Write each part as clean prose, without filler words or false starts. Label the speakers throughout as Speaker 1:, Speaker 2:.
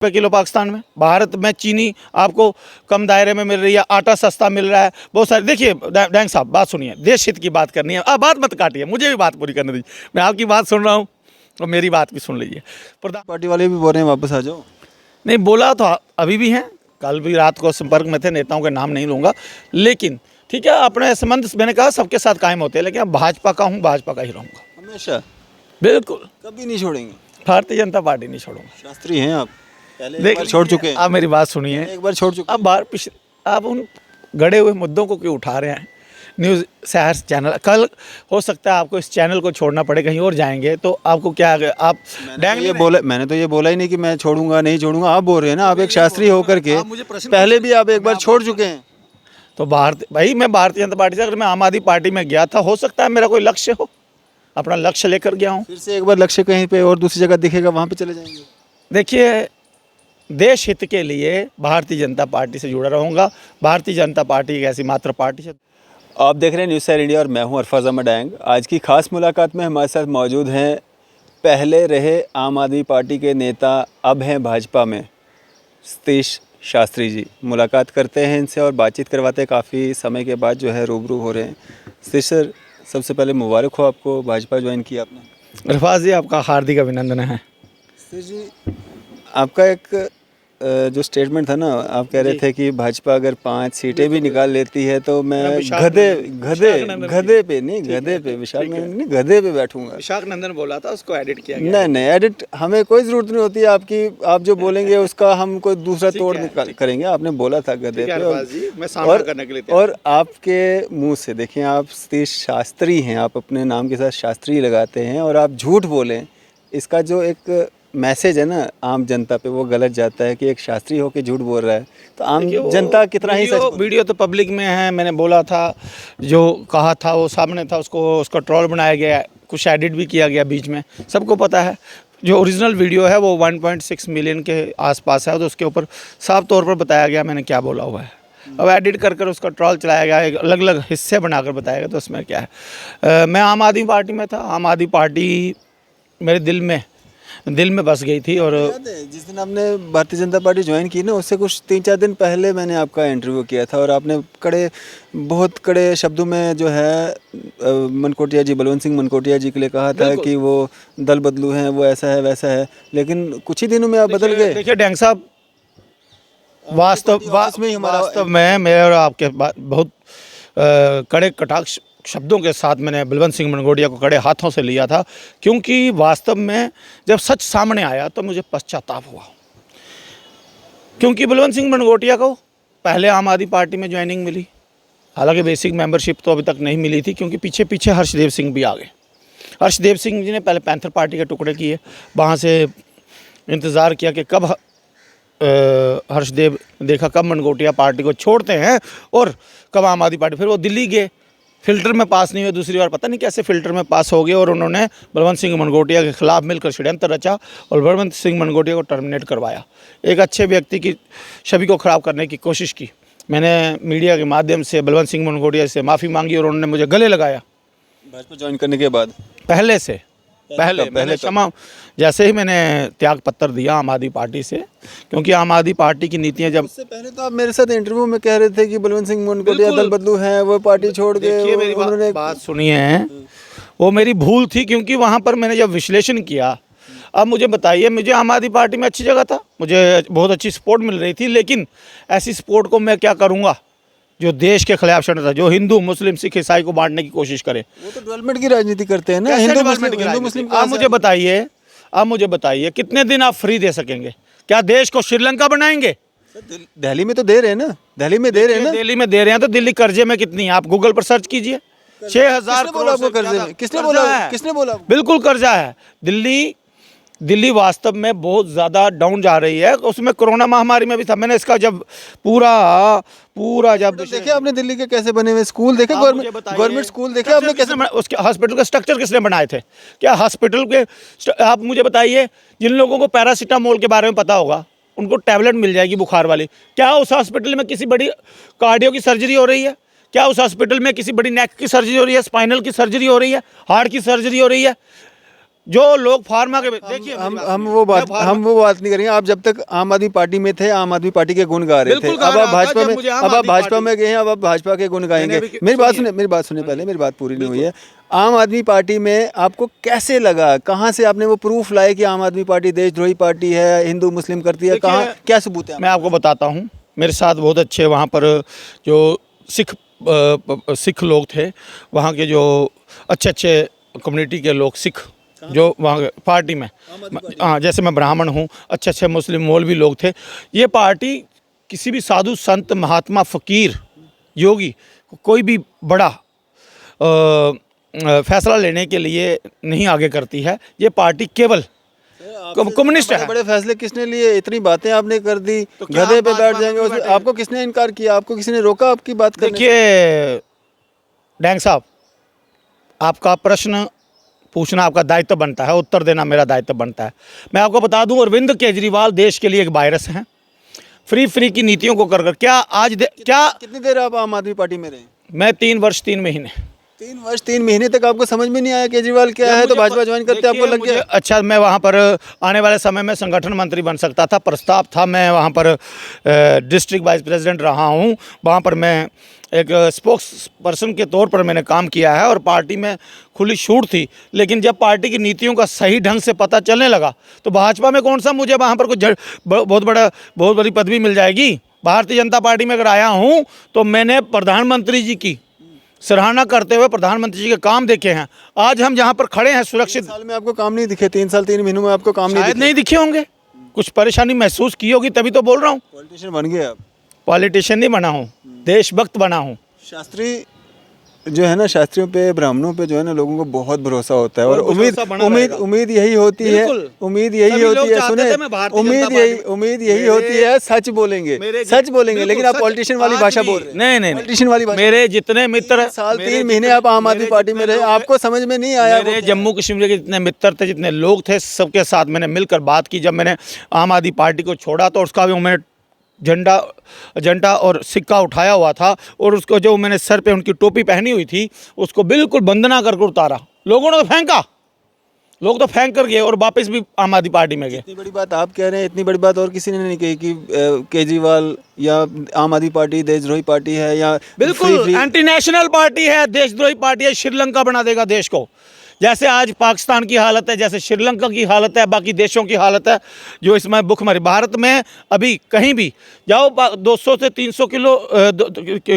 Speaker 1: रुपये किलो पाकिस्तान में। भारत में चीनी आपको कम दायरे में मिल रही है, आटा सस्ता मिल रहा है, बहुत सारे। देखिए डैंग साहब, बात सुनिए, देश हित की बात करनी है। आप बात मत काटिए, मुझे भी बात पूरी करने दीजिए। मैं आपकी बात सुन रहा हूँ और मेरी बात भी सुन लीजिए। प्रधान
Speaker 2: पार्टी वाले भी बोल रहे हैं वापस आ जाओ।
Speaker 1: नहीं बोला तो अभी भी हैं, कल भी रात को संपर्क में थे, नेताओं के नाम नहीं लूँगा, लेकिन ठीक है, अपने संबंध मैंने कहा सबके साथ कायम होते हैं, लेकिन अब भाजपा का हूँ, भाजपा का ही रहूँगा
Speaker 2: हमेशा
Speaker 1: बिल्कुल।
Speaker 2: कभी नहीं छोड़ेंगे।
Speaker 1: भारतीय जनता पार्टी नहीं छोड़ूंगा।
Speaker 2: शास्त्री हैं आप, पहले एक बार छोड़ चुके हैं।
Speaker 1: आप मेरी बात सुनिए,
Speaker 2: एक बार छोड़ चुके
Speaker 1: अब आप उन गड़े हुए मुद्दों को क्यों उठा रहे हैं? न्यूज़ शहर चैनल, कल हो सकता है आपको इस चैनल को छोड़ना पड़े, कहीं और जाएंगे तो आपको क्या आप
Speaker 2: मैंने तो ये बोला ही नहीं कि मैं छोड़ूंगा नहीं छोड़ूंगा। आप बोल रहे हैं ना, आप एक शास्त्री होकर के पहले भी आप एक बार छोड़ चुके हैं।
Speaker 1: तो भाई मैं भारतीय जनता पार्टी से, अगर मैं आम आदमी पार्टी में गया था, हो सकता है मेरा कोई लक्ष्य हो, अपना लक्ष्य लेकर गया हूँ।
Speaker 2: फिर से एक बार लक्ष्य कहीं पे और दूसरी जगह दिखेगा, वहाँ पे चले जाएंगे।
Speaker 1: देखिए, देश हित के लिए भारतीय जनता पार्टी से जुड़ा रहूँगा। भारतीय जनता पार्टी एक ऐसी मात्र पार्टी है।
Speaker 2: आप देख रहे हैं न्यूज़ सैर इंडिया और मैं हूं अरफाज अहमद डैंग। आज की खास मुलाकात में हमारे साथ मौजूद हैं पहले रहे आम आदमी पार्टी के नेता, अब हैं भाजपा में, सतीश शास्त्री जी। मुलाकात करते हैं इनसे और बातचीत करवाते हैं। काफ़ी समय के बाद जो है रूबरू हो रहे हैं। सतीश सर, सबसे पहले मुबारक हो आपको, भाजपा ज्वाइन किया आपने।
Speaker 1: अरफाज जी, आपका हार्दिक अभिनंदन है।
Speaker 2: सतीश जी, आपका एक जो स्टेटमेंट था ना, आप कह रहे थे कि भाजपा अगर 5 सीटें भी निकाल लेती है तो मैं गधे पे बैठूंगा।
Speaker 1: विशाख नंदन बोला था, उसको एडिट किया गया।
Speaker 2: नहीं, एडिट हमें कोई ज़रूरत नहीं होती आपकी। आप जो बोलेंगे उसका हम कोई दूसरा तोड़ निकाल करेंगे। आपने बोला था गधे पे, और आपके मुंह से देखिए, आप सतीश शास्त्री हैं, आप अपने नाम के साथ शास्त्री लगाते हैं और आप झूठ बोलें, इसका जो एक मैसेज है ना आम जनता पे, वो गलत जाता है कि एक शास्त्री होकर झूठ बोल रहा है। तो आम जनता कितना ही सच।
Speaker 1: वीडियो तो पब्लिक में है, मैंने बोला था, जो कहा था वो सामने था, उसका ट्रोल बनाया गया, कुछ एडिट भी किया गया बीच में, सबको पता है। जो ओरिजिनल वीडियो है वो 1.6 मिलियन के आसपास है, तो उसके ऊपर साफ तौर पर बताया गया मैंने क्या बोला हुआ है। अब एडिट कर उसका ट्रोल चलाया गया, एक अलग अलग हिस्से बनाकर बताया गया, तो उसमें क्या है। मैं आम आदमी पार्टी में था, आम आदमी पार्टी मेरे दिल में बस गई थी। और
Speaker 2: जिस दिन आपने भारतीय जनता पार्टी ज्वाइन की ना, उससे कुछ 3-4 दिन पहले मैंने आपका इंटरव्यू किया था और आपने बहुत कड़े शब्दों में जो है मनकोटिया जी, बलवंत सिंह मनकोटिया जी के लिए कहा था कि वो दल बदलू हैं, वो ऐसा है वैसा है, लेकिन कुछ ही दिनों में आप बदल गए।
Speaker 1: देखिए डैंग साहब, वास्तव में मेरे और आपके बहुत कड़े कटाक्ष शब्दों के साथ मैंने बलवंत सिंह मनकोटिया को कड़े हाथों से लिया था, क्योंकि वास्तव में जब सच सामने आया तो मुझे पश्चाताप हुआ। क्योंकि बलवंत सिंह मनकोटिया को पहले आम आदमी पार्टी में ज्वाइनिंग मिली, हालांकि बेसिक मेंबरशिप तो अभी तक नहीं मिली थी, क्योंकि पीछे पीछे हर्षदेव सिंह भी आ गए। हर्षदेव सिंह जी ने पहले पैंथर पार्टी के टुकड़े किए, वहाँ से इंतज़ार किया कि कब हर्षदेव देखा कब मनकोटिया पार्टी को छोड़ते हैं और कब आम आदमी पार्टी। फिर वो दिल्ली गए, फिल्टर में पास नहीं हुए, दूसरी बार पता नहीं कैसे फिल्टर में पास हो गए, और उन्होंने बलवंत सिंह मनकोटिया के खिलाफ मिलकर षड्यंत्र रचा और बलवंत सिंह मनकोटिया को टर्मिनेट करवाया। एक अच्छे व्यक्ति की छवि को ख़राब करने की कोशिश की। मैंने मीडिया के माध्यम से बलवंत सिंह मनकोटिया से माफ़ी मांगी और उन्होंने मुझे गले लगाया।
Speaker 2: भाजपा ज्वाइन करने के बाद पहले
Speaker 1: क्षमा, जैसे ही मैंने त्याग पत्र दिया आम आदमी पार्टी से, क्योंकि आम आदमी पार्टी की नीतियां जब
Speaker 2: उससे पहले तो आप मेरे साथ इंटरव्यू में कह रहे थे कि बलवंत सिंह मनकोटिया दल बदलू हैं, वो पार्टी छोड़ के।
Speaker 1: देखिए मेरी बात सुनिए, वो मेरी भूल थी, क्योंकि वहाँ पर मैंने जब विश्लेषण किया। अब मुझे बताइए, मुझे आम आदमी पार्टी में अच्छी जगह था, मुझे बहुत अच्छी सपोर्ट मिल रही थी, लेकिन ऐसी सपोर्ट को मैं क्या करूँगा जो देश के खिलाफ षड्यंत्र था, जो हिंदू मुस्लिम सिख ईसाई को बांटने की कोशिश करे।
Speaker 2: वो तो डेवलपमेंट की राजनीति करते हैं ना, हिंदू मुस्लिम।
Speaker 1: आप मुझे बताइए कितने दिन आप फ्री दे सकेंगे? क्या देश को श्रीलंका बनाएंगे?
Speaker 2: दिल्ली में तो दे रहे हैं ना, दिल्ली में दे रहे हैं, तो दिल्ली कर्जे में कितनी है? आप गूगल पर सर्च कीजिए, 6,000 करोड़ से कर्जे। किसने बोला? बिल्कुल कर्जा है। दिल्ली वास्तव में बहुत ज़्यादा डाउन जा रही है। उसमें कोरोना महामारी में भी था। मैंने इसका जब पूरा जब देखिए, आपने दिल्ली के कैसे बने हुए स्कूल देखे, गवर्नमेंट स्कूल देखे आपने कैसे?
Speaker 1: उसके हॉस्पिटल का स्ट्रक्चर किसने बनाए थे? क्या हॉस्पिटल के आप मुझे बताइए, जिन लोगों को पैरासीटामोल के बारे में पता होगा, उनको टैबलेट मिल जाएगी बुखार वाली, क्या उस हॉस्पिटल में किसी बड़ी कार्डियो की सर्जरी हो रही है? क्या उस हॉस्पिटल में किसी बड़ी नेक की सर्जरी हो रही है, स्पाइनल की सर्जरी हो रही है, हार्ट की सर्जरी हो रही है? जो लोग फार्मा के देखिए
Speaker 2: हम वो बात नहीं करेंगे। आप जब तक आम आदमी पार्टी में थे, आम आदमी पार्टी के गुण गा रहे थे। अब आप भाजपा में, अब आप भाजपा में गए हैं, अब आप भाजपा के गुण गाएंगे। मेरी बात सुने पहले, मेरी बात पूरी नहीं हुई है। आम आदमी पार्टी में आपको कैसे लगा? कहाँ से आपने वो प्रूफ लाए कि आम आदमी पार्टी देशद्रोही पार्टी है, हिंदू मुस्लिम करती है? कहाँ, क्या सबूत है?
Speaker 1: मैं आपको बताता हूँ। मेरे साथ बहुत अच्छे वहाँ पर जो सिख लोग थे, वहाँ के जो अच्छे कम्युनिटी के लोग, सिख जो वहाँ पार्टी में, हाँ, जैसे मैं ब्राह्मण हूँ, अच्छे मुस्लिम मौलवी लोग थे। ये पार्टी किसी भी साधु संत महात्मा फ़कीर योगी कोई भी बड़ा फैसला लेने के लिए नहीं आगे करती है। ये पार्टी केवल कम्युनिस्ट है।
Speaker 2: बड़े फैसले किसने लिए? इतनी बातें आपने कर दी, गधे पे बैठ जाएंगे उसमें। आपको किसने इनकार किया? आपको किसी ने रोका आपकी बात करने?
Speaker 1: देखिए डैंग साहब, आपका प्रश्न पूछना आपका दायित्व बनता है, उत्तर देना मेरा दायित्व बनता है। मैं आपको बता दूं, अरविंद केजरीवाल देश के लिए एक वायरस हैं। फ्री की नीतियों को कर क्या आज क्या
Speaker 2: कितनी देर आप आम आदमी पार्टी में रहे?
Speaker 1: मैं 3 वर्ष 3 महीने।
Speaker 2: 3 वर्ष 3 महीने तक आपको समझ में नहीं आया केजरीवाल क्या है, तो भाजपा ज्वाइन करते आपको लग गया?
Speaker 1: अच्छा, मैं वहाँ पर आने वाले समय में संगठन मंत्री बन सकता था, प्रस्ताव था। मैं वहाँ पर डिस्ट्रिक्ट वाइस प्रेसिडेंट रहा हूँ। वहाँ पर मैं एक स्पोक्स पर्सन के तौर पर मैंने काम किया है और पार्टी में खुली छूट थी। लेकिन जब पार्टी की नीतियों का सही ढंग से पता चलने लगा तो भाजपा में कौन सा मुझे वहाँ पर कुछ बहुत बड़ी पदवी मिल जाएगी। भारतीय जनता पार्टी में अगर आया हूँ तो मैंने प्रधानमंत्री जी की सराहना करते हुए प्रधानमंत्री जी के काम देखे हैं। आज हम जहाँ पर खड़े हैं सुरक्षित।
Speaker 2: साल में आपको काम नहीं दिखे? 3 साल 3 महीनों में आपको काम
Speaker 1: नहीं दिखे होंगे। कुछ परेशानी महसूस की होगी, तभी तो बोल रहा हूँ।
Speaker 2: पॉलिटिशियन बन गए आप?
Speaker 1: पॉलिटिशियन नहीं बना हूँ, देशभक्त बना हूँ।
Speaker 2: शास्त्री जो है ना, शास्त्रियों पे, ब्राह्मणों पे जो है ना, लोगों को बहुत भरोसा होता है और उम्मीद यही होती है, उम्मीद यही होती है, सुने, उम्मीद यही होती है सच बोलेंगे, लेकिन आप पॉलिटिशियन वाली भाषा बोल रहे हैं।
Speaker 1: नहीं,
Speaker 2: पॉलिटिशियन वाली भाषा।
Speaker 1: मेरे जितने मित्र,
Speaker 2: साल 3 महीने आप आम आदमी पार्टी में रहे, आपको समझ में नहीं आया?
Speaker 1: मेरे जम्मू कश्मीर के जितने मित्र थे, जितने लोग थे, सबके साथ मैंने मिलकर बात की। जब मैंने आम आदमी पार्टी को छोड़ा तो उसका भी मैंने झंडा और सिक्का उठाया हुआ था और उसको जो मैंने सर पे उनकी टोपी पहनी हुई थी उसको बिल्कुल वंदना करके उतारा। लोगों ने तो फेंका, लोग तो फेंक कर गए और वापस भी आम आदमी पार्टी में गए।
Speaker 2: इतनी बड़ी बात आप कह रहे हैं, इतनी बड़ी बात और किसी ने नहीं कही कि केजरीवाल या आम आदमी पार्टी देशद्रोही पार्टी है या
Speaker 1: बिल्कुल एंटी नेशनल पार्टी है, देशद्रोही पार्टी है, श्रीलंका बना देगा देश को। जैसे आज पाकिस्तान की हालत है, जैसे श्रीलंका की हालत है, बाकी देशों की हालत है जो इसमें भुखमरी। भारत में अभी कहीं भी जाओ 200 से 300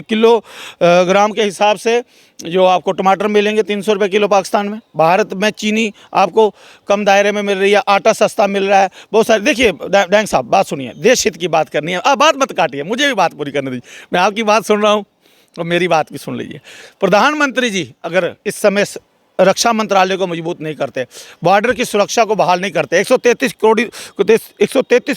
Speaker 1: किलोग्राम के हिसाब से जो आपको टमाटर मिलेंगे 300 रुपये किलो पाकिस्तान में। भारत में चीनी आपको कम दायरे में मिल रही है, आटा सस्ता मिल रहा है, बहुत सारे। देखिए डैंग साहब, बात सुनिए, देश हित की बात करनी है। आप बात मत काटिए, मुझे भी बात पूरी करने दीजिए। मैं आपकी बात सुन रहा हूँ और मेरी बात भी सुन लीजिए। प्रधानमंत्री जी अगर इस समय रक्षा मंत्रालय को मजबूत नहीं करते, बॉर्डर की सुरक्षा को बहाल नहीं करते, 133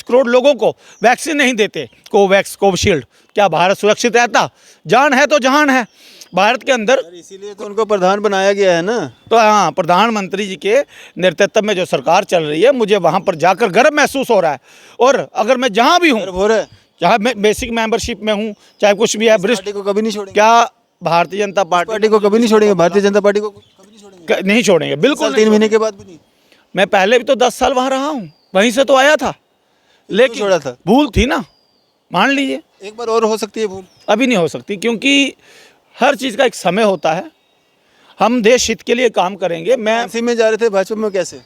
Speaker 1: करोड़ लोगों को वैक्सीन नहीं देते, कोवैक्स कोविशील्ड, क्या भारत सुरक्षित रहता? जान है तो जहान है भारत के अंदर।
Speaker 2: इसीलिए तो उनको प्रधान बनाया गया है ना।
Speaker 1: तो हाँ, प्रधानमंत्री जी के नेतृत्व में जो सरकार चल रही है, मुझे वहाँ पर जाकर गर्व महसूस हो रहा है। और अगर मैं जहाँ भी हूँ, चाहे मैं बेसिक मेंबरशिप में हूँ, चाहे कुछ भी है,
Speaker 2: पार्टी को कभी नहीं छोड़ेंगे।
Speaker 1: क्या भारतीय जनता पार्टी
Speaker 2: को कभी नहीं छोड़ेंगे? भारतीय जनता पार्टी को
Speaker 1: नहीं छोड़ेंगे, बिल्कुल।
Speaker 2: 3 महीने के बाद भी नहीं?
Speaker 1: मैं पहले भी तो 10 साल वहाँ रहा हूँ, वहीं से तो आया था, लेकिन
Speaker 2: छोड़ा था,
Speaker 1: भूल थी ना, मान लीजिए।
Speaker 2: एक बार और हो सकती है भूल,
Speaker 1: अभी नहीं हो सकती, क्योंकि हर चीज़ का एक समय होता है। हम देश हित के लिए काम करेंगे। मैं
Speaker 2: एनसी में जा रहे थे, भाजपा में कैसे?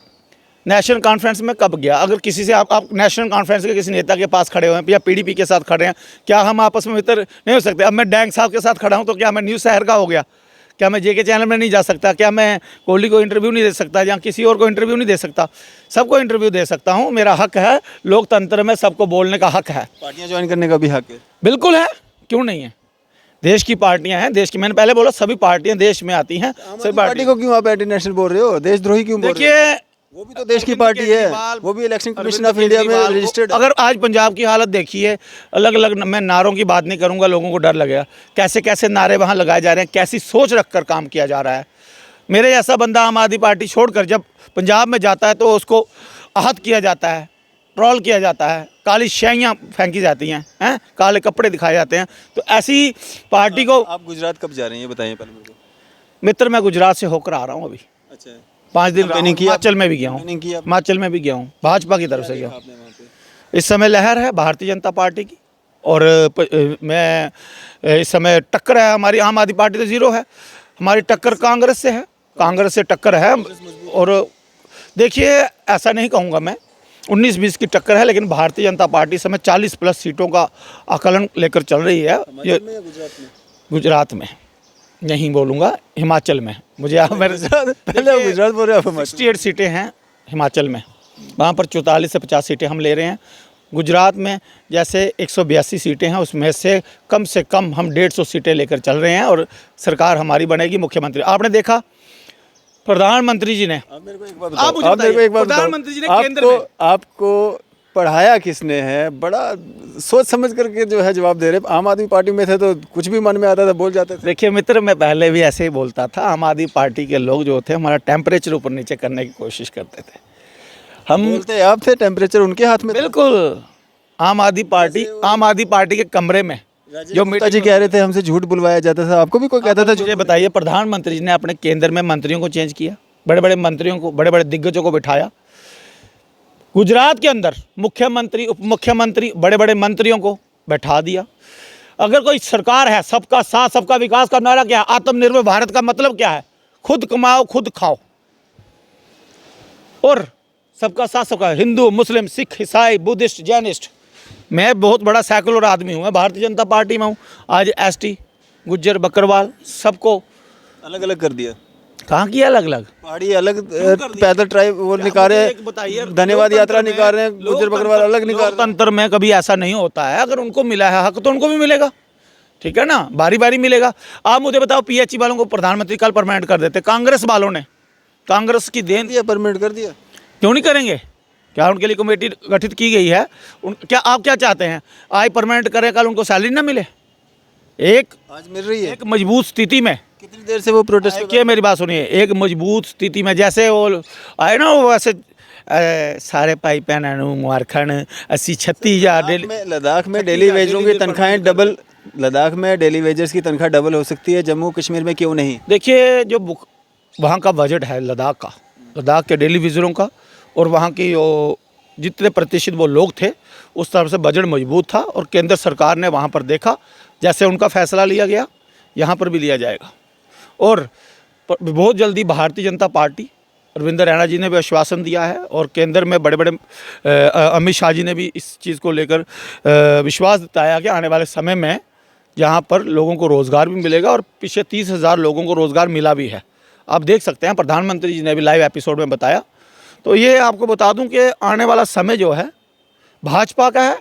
Speaker 1: नेशनल कॉन्फ्रेंस में कब गया? अगर किसी से आप नेशनल कॉन्फ्रेंस के किसी नेता के पास खड़े हुए हैं या पीडीपी के साथ खड़े हैं, क्या हम आपस में मित्र नहीं हो सकते? अब मैं डैंग साहब के साथ खड़ा हूँ तो क्या मैं न्यूज़ शहर का हो गया? क्या मैं जेके चैनल में नहीं जा सकता? क्या मैं कोहली को इंटरव्यू नहीं दे सकता या किसी और को इंटरव्यू नहीं दे सकता? सबको इंटरव्यू दे सकता हूँ, मेरा हक है। लोकतंत्र में सबको बोलने का हक है।
Speaker 2: पार्टियाँ ज्वाइन करने का भी हक है?
Speaker 1: बिल्कुल है, क्यों नहीं है। देश की पार्टियां हैं, देश की, मैंने पहले बोला सभी पार्टियां देश में आती हैं। सभी
Speaker 2: पार्टी को क्यों आप एंटी नेशनल बोल रहे हो, देशद्रोही क्यों बोल रहे हो?
Speaker 1: देखिए,
Speaker 2: वो भी तो देश की पार्टी है, वो भी इलेक्शन कमीशन ऑफ इंडिया में रजिस्टर्ड।
Speaker 1: अगर आज पंजाब की हालत देखिए, अलग अलग, मैं नारों की बात नहीं करूंगा, लोगों को डर लगेगा। कैसे कैसे नारे वहाँ लगाए जा रहे हैं, कैसी सोच रखकर काम किया जा रहा है। मेरे जैसा बंदा आम आदमी पार्टी छोड़कर जब पंजाब में जाता है तो उसको आहत किया जाता है, ट्रोल किया जाता है, काली शाइयाँ फेंकी जाती हैं, काले कपड़े दिखाए जाते हैं। तो ऐसी पार्टी को।
Speaker 2: आप गुजरात कब जा रहे हैं ये बताइए पहले मेरे को।
Speaker 1: मित्र, मैं गुजरात से होकर आ रहा हूँ अभी।
Speaker 2: अच्छा,
Speaker 1: 5 दिन
Speaker 2: नहीं किया?
Speaker 1: हिमाचल में भी गया हूँ,
Speaker 2: नहीं किया?
Speaker 1: हिमाचल में भी गया हूँ, भाजपा की तरफ से गया हूँ।
Speaker 2: आपने वहाँ पे?
Speaker 1: इस समय लहर है भारतीय जनता पार्टी की, और मैं इस समय टक्कर है हमारी, आम आदमी पार्टी तो जीरो है, हमारी टक्कर कांग्रेस से है, कांग्रेस से टक्कर है। और देखिए ऐसा नहीं कहूँगा मैं, 19-20 की टक्कर है, लेकिन भारतीय जनता पार्टी इस समय 40+ सीटों का आकलन लेकर चल रही है। ये
Speaker 2: हिमाचल में या गुजरात में?
Speaker 1: गुजरात में नहीं बोलूँगा, हिमाचल में। मुझे आप मेरे
Speaker 2: पहले आप गुजरात बोल रहे हो, आप हिमाचल।
Speaker 1: 68 सीटें हैं हिमाचल में, वहाँ पर 44 से 50 सीटें हम ले रहे हैं। गुजरात में जैसे 182 सीटें हैं, उसमें से कम हम 150 सीटें लेकर चल रहे हैं, और सरकार हमारी बनेगी। मुख्यमंत्री आपने देखा, प्रधानमंत्री जी ने,
Speaker 2: आप मेरे को एक बात
Speaker 1: आप मुझे
Speaker 2: बताओ, आप मेरे को एक बात बताओ,
Speaker 1: प्रधानमंत्री जी ने केंद्र में
Speaker 2: आपको पढ़ाया किसने है? बड़ा सोच समझ करके जो है जवाब दे रहे। आम आदमी पार्टी में थे तो कुछ भी मन में आता था बोल जाते थे।
Speaker 1: देखिए मित्र, मैं पहले भी ऐसे ही बोलता था, आम आदमी पार्टी के लोग जो थे हमारा टेम्परेचर ऊपर नीचे करने की कोशिश करते थे। हम
Speaker 2: बोलते आप थे, टेम्परेचर उनके हाथ में था।
Speaker 1: बिल्कुल आम आदमी पार्टी के कमरे में जो
Speaker 2: गुप्ता जी कह रहे थे हमसे झूठ बुलवाया जाता था, आपको भी कोई कहता था?
Speaker 1: मुझे बताइए, प्रधानमंत्री जी ने अपने केंद्र में मंत्रियों को चेंज किया, बड़े बड़े मंत्रियों को, बड़े बड़े दिग्गजों को बिठाया। गुजरात के अंदर मुख्यमंत्री, उप मुख्यमंत्री, बड़े बड़े मंत्रियों को बैठा दिया। अगर कोई सरकार है, सबका साथ सबका विकास का नारा क्या है? आत्मनिर्भर भारत का मतलब क्या है? खुद कमाओ खुद खाओ, और सबका साथ सबका, हिंदू मुस्लिम सिख ईसाई बुद्धिस्ट जैनिस्ट। मैं बहुत बड़ा सेकुलर आदमी हूँ, मैं भारतीय जनता पार्टी में हूँ। आज ST गुज्जर बकरवाल सबको
Speaker 2: अलग अलग कर दिया।
Speaker 1: कहाँ किया अलग अलग?
Speaker 2: पहाड़ी अलग, पैदल ट्राइब वो निकाल रहे हैं, धन्यवाद यात्रा निकाल रहे हैं, गुज्जर बकरवाल अलग निकाल रहे हैं।
Speaker 1: लोकतंत्र में कभी ऐसा नहीं होता है, अगर उनको मिला है हक तो उनको भी मिलेगा, ठीक है ना, बारी बारी मिलेगा। आप मुझे बताओ, PHE वालों को प्रधानमंत्री कल परमानेंट कर देते, कांग्रेस वालों ने, कांग्रेस की देन
Speaker 2: दिया, परमानेंट कर दिया।
Speaker 1: क्यों नहीं करेंगे? क्या उनके लिए कमेटी गठित की गई है? क्या आप क्या चाहते हैं, आज परमानेंट करें, कल उनको सैलरी ना मिले?
Speaker 2: आज मिल रही है।
Speaker 1: एक मजबूत स्थिति में,
Speaker 2: कितनी देर से वो प्रोटेस्ट
Speaker 1: क्या मेरी बात सुनिए, एक मजबूत स्थिति में, जैसे वो आए ना, वो वैसे सारे भाई भैनों मुबारखां, 80-36 हज़ार
Speaker 2: लद्दाख में डेली वेजरों की तनख्वाहें डबल, लद्दाख में डेली वेजर्स की तनख्वाह डबल हो सकती है, जम्मू कश्मीर में क्यों नहीं?
Speaker 1: देखिए, जो वहाँ का बजट है लद्दाख का, लद्दाख के डेली विजरों का, और वहाँ की जितने प्रतिशत वो लोग थे, उस तरफ से बजट मजबूत था, और केंद्र सरकार ने वहाँ पर देखा, जैसे उनका फैसला लिया गया यहाँ पर भी लिया जाएगा। और बहुत जल्दी भारतीय जनता पार्टी, अरविंद रैना जी ने भी आश्वासन दिया है, और केंद्र में बड़े बड़े अमित शाह जी ने भी इस चीज़ को लेकर विश्वास जताया कि आने वाले समय में यहाँ पर लोगों को रोज़गार भी मिलेगा, और पीछे 30,000 लोगों को रोज़गार मिला भी है। आप देख सकते हैं, प्रधानमंत्री जी ने भी लाइव एपिसोड में बताया। तो ये आपको बता दूं कि आने वाला समय जो है भाजपा का है,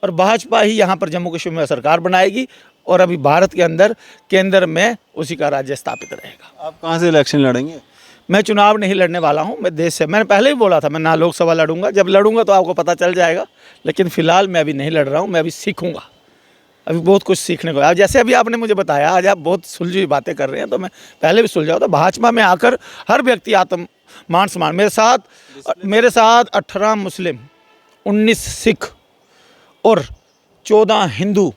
Speaker 1: और भाजपा ही यहाँ पर जम्मू कश्मीर में सरकार बनाएगी, और अभी भारत के अंदर केंद्र में उसी का राज्य स्थापित रहेगा।
Speaker 2: आप कहाँ से इलेक्शन लड़ेंगे?
Speaker 1: मैं चुनाव नहीं लड़ने वाला हूँ, मैं देश से, मैंने पहले ही बोला था मैं ना लोकसभा लड़ूंगा, जब लड़ूंगा तो आपको पता चल जाएगा, लेकिन फ़िलहाल मैं अभी नहीं लड़ रहा हूँ, मैं अभी सीखूंगा, अभी बहुत कुछ सीखने को। जैसे अभी आपने मुझे बताया, आज आप बहुत सुलझी बातें कर रहे हैं, तो मैं पहले भी सुलझा था। भाजपा में आकर हर व्यक्ति मान सम्मान, मेरे साथ 18 मुस्लिम, 19 सिख और 14 हिंदू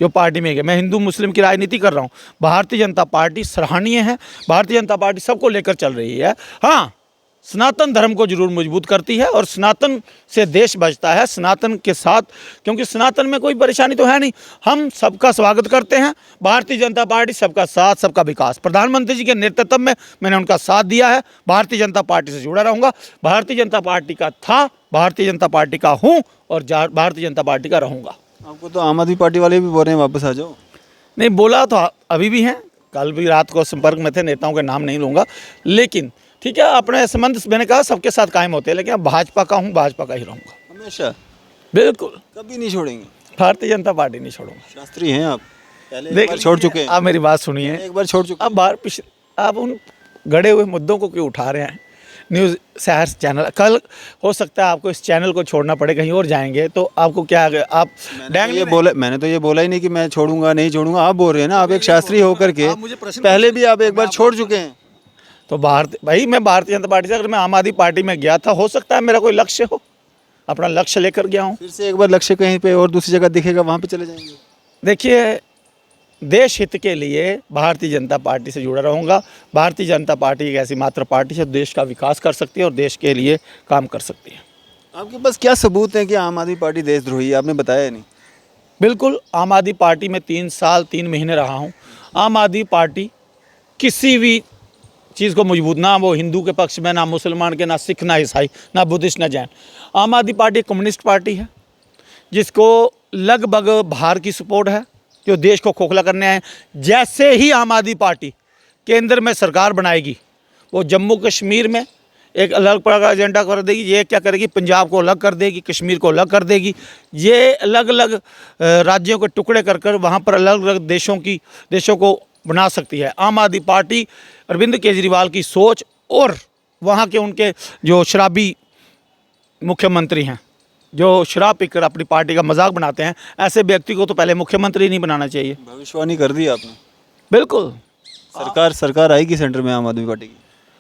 Speaker 1: जो पार्टी में गए। मैं हिंदू मुस्लिम की राजनीति कर रहा हूँ। भारतीय जनता पार्टी सराहनीय है, भारतीय जनता पार्टी सबको लेकर चल रही है। हाँ, सनातन धर्म को जरूर मजबूत करती है, और सनातन से देश बचता है, सनातन के साथ, क्योंकि सनातन में कोई परेशानी तो है नहीं। हम सबका स्वागत करते हैं। भारतीय जनता पार्टी सबका साथ सबका विकास, प्रधानमंत्री जी के नेतृत्व में मैंने उनका साथ दिया है। भारतीय जनता पार्टी से जुड़ा रहूँगा, भारतीय जनता पार्टी का था, भारतीय जनता पार्टी का हूँ, और भारतीय जनता पार्टी का रहूँगा।
Speaker 2: आपको तो आम आदमी पार्टी वाले भी बोल रहे हैं वापस आ जाओ।
Speaker 1: नहीं, बोला तो अभी भी हैं, कल भी रात को संपर्क में थे, नेताओं के नाम नहीं लूँगा, लेकिन ठीक है, अपने संबंध मैंने कहा सबके साथ कायम होते हैं, लेकिन अब भाजपा का हूँ, भाजपा का ही रहूँगा
Speaker 2: हमेशा।
Speaker 1: बिल्कुल,
Speaker 2: कभी नहीं छोड़ेंगे।
Speaker 1: भारतीय जनता पार्टी नहीं छोड़ूंगा।
Speaker 2: शास्त्री हैं आप, पहले एक बार छोड़ चुके हैं।
Speaker 1: आप मेरी बात सुनिए,
Speaker 2: एक बार छोड़ चुके।
Speaker 1: अब आप उन गड़े हुए मुद्दों को क्यों उठा रहे हैं? न्यूज़ शहर चैनल, कल हो सकता है आपको इस चैनल को छोड़ना पड़े, कहीं और जाएंगे तो आपको क्या, आप
Speaker 2: मैंने तो ये बोला ही नहीं कि मैं छोड़ूंगा नहीं छोड़ूंगा। आप बोल रहे हैं ना, आप एक शास्त्री होकर के पहले भी आप एक बार छोड़ चुके हैं।
Speaker 1: तो भाई मैं भारतीय जनता पार्टी से, अगर मैं आम आदमी पार्टी में गया था, हो सकता है मेरा कोई लक्ष्य हो, अपना लक्ष्य लेकर गया हूँ।
Speaker 2: फिर से एक बार लक्ष्य कहीं पे और दूसरी जगह दिखेगा, वहाँ पे चले जाएंगे।
Speaker 1: देखिए, देश हित के लिए भारतीय जनता पार्टी से जुड़ा रहूँगा। भारतीय जनता पार्टी एक ऐसी मात्र पार्टी है देश का विकास कर सकती है और देश के लिए काम कर सकती है।
Speaker 2: आपके पास क्या सबूत है कि आम आदमी पार्टी देशद्रोही है? आपने बताया नहीं।
Speaker 1: बिल्कुल, आम आदमी पार्टी में 3 साल 3 महीने रहा हूँ। आम आदमी पार्टी किसी भी चीज़ को मजबूत, ना वो हिंदू के पक्ष में, ना मुसलमान के, ना सिख, ना ईसाई, ना बुद्धिस्ट, ना जैन। आम आदमी पार्टी एक कम्युनिस्ट पार्टी है जिसको लगभग बाहर की सपोर्ट है, जो देश को खोखला करने आए। जैसे ही आम आदमी पार्टी केंद्र में सरकार बनाएगी, वो जम्मू कश्मीर में एक अलग प्रकार का एजेंडा कर देगी। ये क्या करेगी, पंजाब को अलग कर देगी, कश्मीर को अलग कर देगी। ये अलग अलग राज्यों के टुकड़े कर कर वहाँ पर अलग अलग देशों को बना सकती है। आम आदमी पार्टी अरविंद केजरीवाल की सोच और वहाँ के उनके जो शराबी मुख्यमंत्री हैं, जो शराब पीकर अपनी पार्टी का मजाक बनाते हैं, ऐसे व्यक्ति को तो पहले मुख्यमंत्री नहीं बनाना चाहिए।
Speaker 2: भविष्यवाणी कर दी आपने।
Speaker 1: बिल्कुल,
Speaker 2: सरकार आएगी सेंटर में आम आदमी पार्टी की?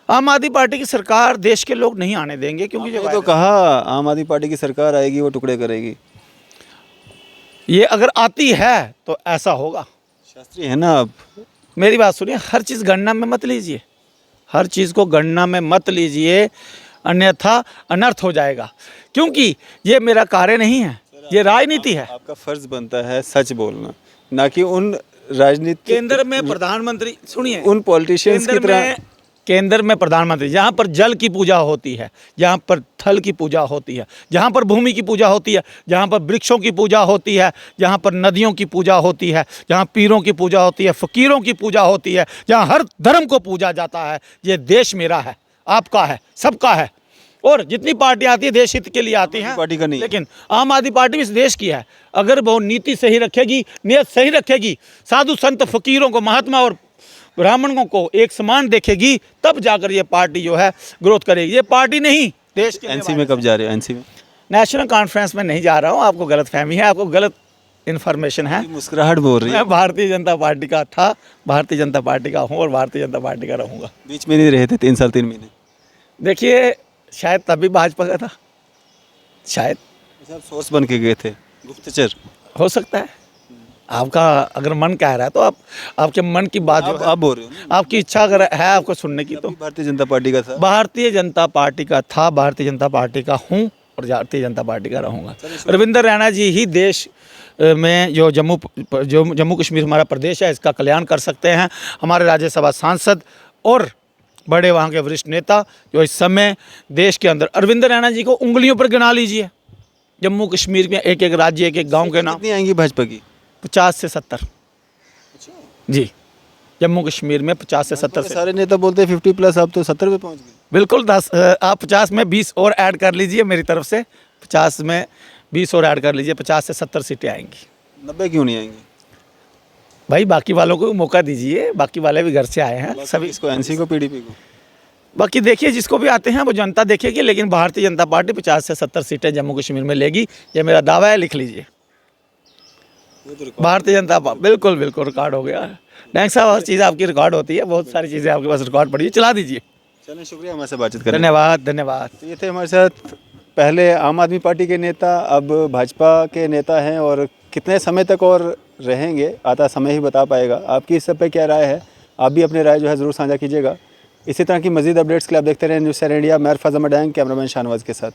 Speaker 1: आम आदमी पार्टी की सरकार देश के लोग नहीं आने देंगे, क्योंकि जो
Speaker 2: तो कहा आम आदमी पार्टी की सरकार आएगी वो टुकड़े करेगी।
Speaker 1: ये अगर आती है तो ऐसा होगा।
Speaker 2: शास्त्री है ना आप?
Speaker 1: मेरी बात सुनिए, हर चीज़ गणना में मत लीजिए, हर चीज़ को गणना में मत लीजिए, अन्यथा अनर्थ हो जाएगा। क्योंकि ये मेरा कार्य नहीं है, ये राजनीति है।
Speaker 2: आपका फर्ज बनता है सच बोलना, ना कि उन राजनीति
Speaker 1: केंद्र में प्रधानमंत्री, सुनिए,
Speaker 2: उन पॉलिटिशियंस की तरह।
Speaker 1: केंद्र में प्रधानमंत्री, जहाँ पर जल की पूजा होती है, जहाँ पर थल की पूजा होती है, जहाँ पर भूमि की पूजा होती है, जहाँ पर वृक्षों की पूजा होती है, जहाँ पर नदियों की पूजा होती है, जहाँ पीरों की पूजा होती है, फ़कीरों की पूजा होती है, जहाँ हर धर्म को पूजा जाता है, ये देश मेरा है, आपका है, सबका है। और जितनी पार्टी आती है देश हित के लिए आती हैं,
Speaker 2: पार्टी का नहीं,
Speaker 1: लेकिन आम आदमी पार्टी भी इस देश की है। अगर वो नीति सही रखेगी, नियत सही रखेगी, साधु संत फकीरों को, महात्मा और ब्राह्मणों को एक समान देखेगी, तब जाकर ये पार्टी जो है ग्रोथ करेगी। ये पार्टी नहीं देश के।
Speaker 2: एनसी में कब जा रहे हो? एनसी में
Speaker 1: नेशनल कॉन्फ्रेंस में नहीं जा रहा हूँ, आपको गलत फहमी है, आपको गलत इन्फॉर्मेशन है।
Speaker 2: मुस्कुराहट बोल रही है।
Speaker 1: मैं भारतीय जनता पार्टी का था, भारतीय जनता पार्टी का हूँ और भारतीय जनता पार्टी का रहूँगा।
Speaker 2: बीच में नहीं रहे थे 3 साल 3 महीने?
Speaker 1: देखिए, शायद तभी भाजपा का था, शायद।
Speaker 2: सोर्स बन के गए थे, गुप्तचर?
Speaker 1: हो सकता है, आपका अगर मन कह रहा है तो आपके मन की बात जो
Speaker 2: आप बोल रहे हो ना?
Speaker 1: आपकी इच्छा अगर है आपको सुनने की, तो
Speaker 2: भारतीय जनता पार्टी का था।
Speaker 1: भारतीय जनता पार्टी का था, भारतीय जनता पार्टी का हूँ और भारतीय जनता पार्टी का रहूँगा। रविंद्र रैना जी ही देश में जो जम्मू कश्मीर हमारा प्रदेश है, इसका कल्याण कर सकते हैं। हमारे राज्यसभा सांसद और बड़े वहाँ के वरिष्ठ नेता जो इस समय देश के अंदर, अरविंद रैना जी को उंगलियों पर गिना लीजिए। जम्मू कश्मीर में एक एक राज्य, एक एक गांव के नाम।
Speaker 2: कितनी आएंगी भाजपा की? 50
Speaker 1: से 70 जी, जम्मू कश्मीर में 50 से 70 से।
Speaker 2: सारे नेता बोलते हैं 50+, आप तो 70 पे पहुंच गए।
Speaker 1: बिल्कुल, 10 आप 50 में 20 और ऐड कर लीजिए मेरी तरफ से, 50 में 20 और ऐड कर लीजिए, 50 से 70 सीटें आएंगी।
Speaker 2: 90 क्यों नहीं आएंगी?
Speaker 1: भाई बाकी वालों को भी मौका दीजिए, बाकी वाले भी घर से आए हैं सभी।
Speaker 2: इसको एनसी को, पीडीपी को?
Speaker 1: बाकी देखिए, जिसको भी आते हैं वो जनता देखेगी, लेकिन भारतीय जनता पार्टी 50 से 70 सीटें जम्मू कश्मीर में लेगी, ये मेरा दावा है, लिख लीजिए। भारतीय जनता पार्टी, बिल्कुल बिल्कुल रिकॉर्ड हो गया है। डैंग साहब, हर चीज़ आपकी रिकॉर्ड होती है, बहुत सारी चीज़ें आपके पास रिकॉर्ड पड़ी है, चला दीजिए।
Speaker 2: चलें, शुक्रिया हमारे से बातचीत करने।
Speaker 1: धन्यवाद धन्यवाद।
Speaker 2: तो ये थे हमारे साथ पहले आम आदमी पार्टी के नेता, अब भाजपा के नेता हैं, और कितने समय तक और रहेंगे आता समय ही बता पाएगा। आपकी इस सब पे क्या राय है? आप भी अपनी राय जो है ज़रूर साझा कीजिएगा। इसी तरह की मज़ीद अपडेट्स के लिए आप देखते रहें न्यूज़ 7 इंडिया। मैं अरफाज अहमद डैंग, कैमरामैन शाहनवाज के साथ।